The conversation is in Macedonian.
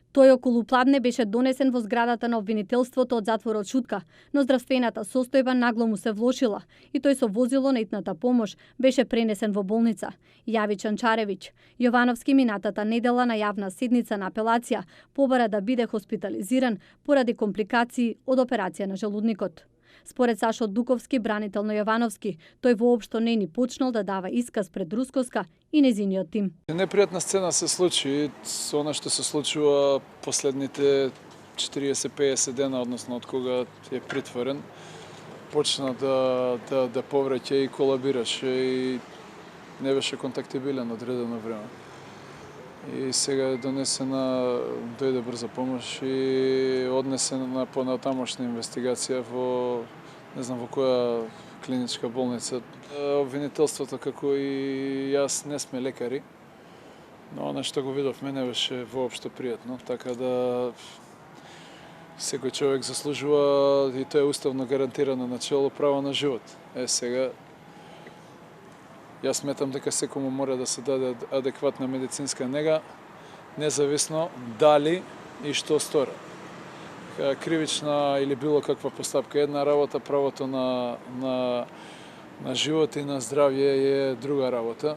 Тој околу пладне беше донесен во зградата на обвинителството од затворот Шутка, но здравствената состојба нагло му се влошила и тој со возило на итната помош беше пренесен во болница. Јави Чанчаревиќ. Јовановски минатата недела на јавна седница на апелација побара да биде хоспитализиран поради компликации од операција на желудникот. Според Сашо Дуковски, бранител на Јовановски, тој воопшто не ни почнал да дава исказ пред Рускоска и незиниот тим. Непријатна сцена се случи со она што се случува последните 40-50 дена, односно од кога е притворен. Почна да повраќа и колабираше и не беше контактибилен одредено време. И сега е донесена, дојде брза помош и однесена на понатамошна инвестигација во, не знам во која клиничка болница. Обвинителството, како и јас, не сме лекари, но она што го видовме не беше воопшто пријатно, така да секој човек заслужува, и тоа е уставно гарантирано начело, право на живот. Сега јас сметам дека секому мора да се даде адекватна медицинска нега, независно дали и што стора. Кривична или било каква постапка една работа, правото на живот и на здравје е друга работа.